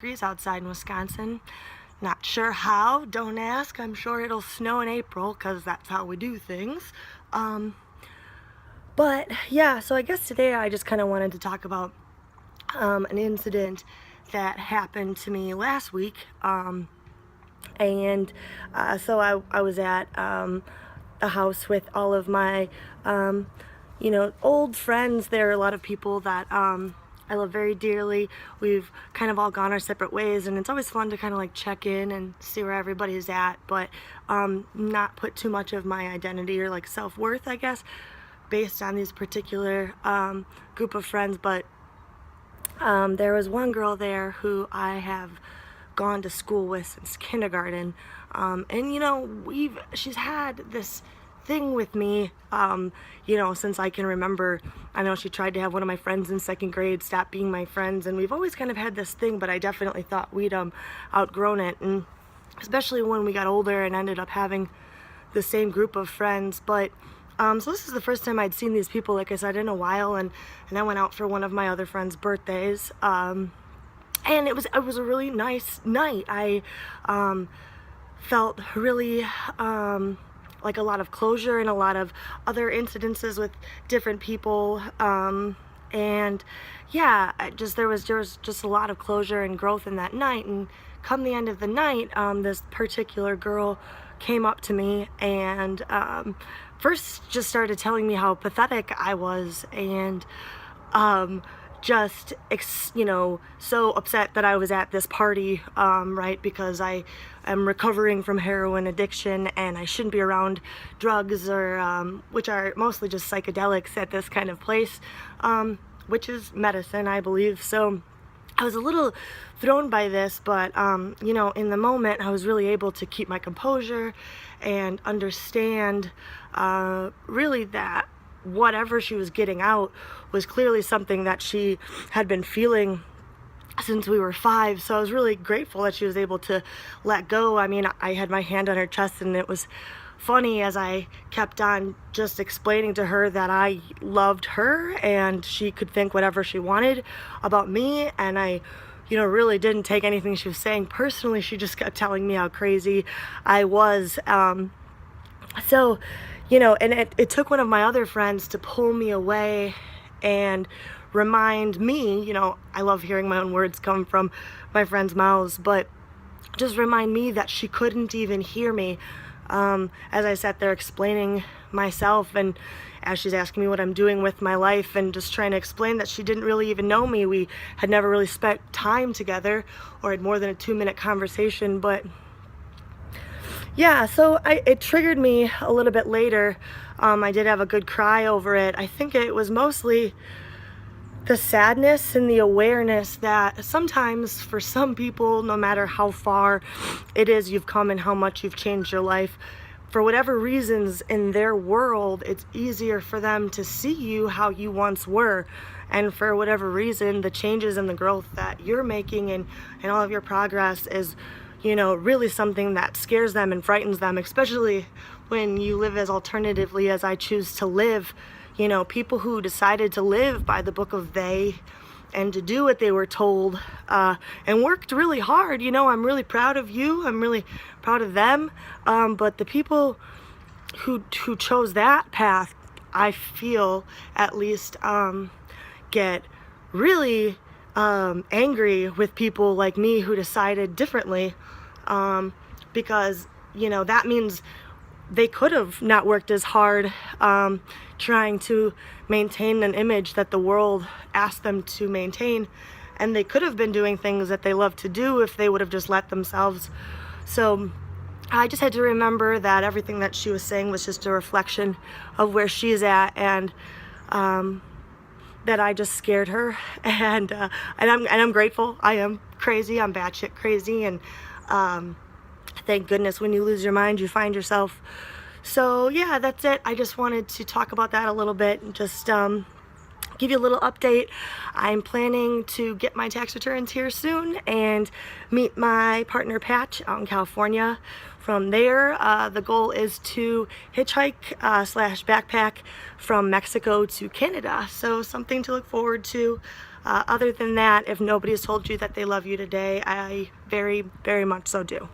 degrees outside in Wisconsin. Not sure how, don't ask. I'm sure it'll snow in April because that's how we do things. But yeah, so I guess today I just kind of wanted to talk about an incident that happened to me last week. So I was at a house with all of my old friends. There are a lot of people that I love very dearly. We've kind of all gone our separate ways, and it's always fun to kind of like check in and see where everybody's at, but not put too much of my identity or like self-worth, I guess, based on these particular group of friends. But there was one girl there who I have gone to school with since kindergarten, and she's had this thing with me since I can remember. I know she tried to have one of my friends in second grade stop being my friends, and we've always kind of had this thing, but I definitely thought we'd outgrown it, and especially when we got older and ended up having the same group of friends. But so this is the first time I'd seen these people, like I said, in a while, and I went out for one of my other friends' birthdays, and it was a really nice night. I felt really like a lot of closure and a lot of other incidences with different people, and yeah, there was just a lot of closure and growth in that night. And come the end of the night, this particular girl came up to me and first just started telling me how pathetic I was, and so upset that I was at this party, right, because I am recovering from heroin addiction and I shouldn't be around drugs, or which are mostly just psychedelics at this kind of place, which is medicine, I believe. So I was a little thrown by this, but in the moment I was really able to keep my composure and understand really that whatever she was getting out was clearly something that she had been feeling since we were 5. So I was really grateful that she was able to let go. I mean, I had my hand on her chest, and it was funny as I kept on just explaining to her that I loved her and she could think whatever she wanted about me, and I really didn't take anything she was saying personally. She just kept telling me how crazy I was. And it took one of my other friends to pull me away and remind me, I love hearing my own words come from my friends' mouths, but just remind me that she couldn't even hear me as I sat there explaining myself, and as she's asking me what I'm doing with my life, and just trying to explain that she didn't really even know me. We had never really spent time together or had more than a 2-minute conversation. But yeah, so it triggered me a little bit later. I did have a good cry over it. I think it was mostly the sadness and the awareness that sometimes for some people, no matter how far it is you've come and how much you've changed your life, for whatever reasons in their world, it's easier for them to see you how you once were. And for whatever reason, the changes and the growth that you're making and all of your progress is really something that scares them and frightens them, especially when you live as alternatively as I choose to live. People who decided to live by the book of they and to do what they were told, and worked really hard. I'm really proud of you. I'm really proud of them. But the people who chose that path, I feel at least, get really angry with people like me who decided differently, because that means they could have not worked as hard trying to maintain an image that the world asked them to maintain, and they could have been doing things that they love to do if they would have just let themselves. So I just had to remember that everything that she was saying was just a reflection of where she's at, and that I just scared her, and I'm grateful. I am crazy. I'm batshit crazy, and thank goodness when you lose your mind, you find yourself. So yeah, that's it. I just wanted to talk about that a little bit and just give you a little update. I'm planning to get my tax returns here soon and meet my partner Patch out in California. From there, the goal is to hitchhike / backpack from Mexico to Canada. So something to look forward to. Other than that, if nobody has told you that they love you today, I very, very much so do.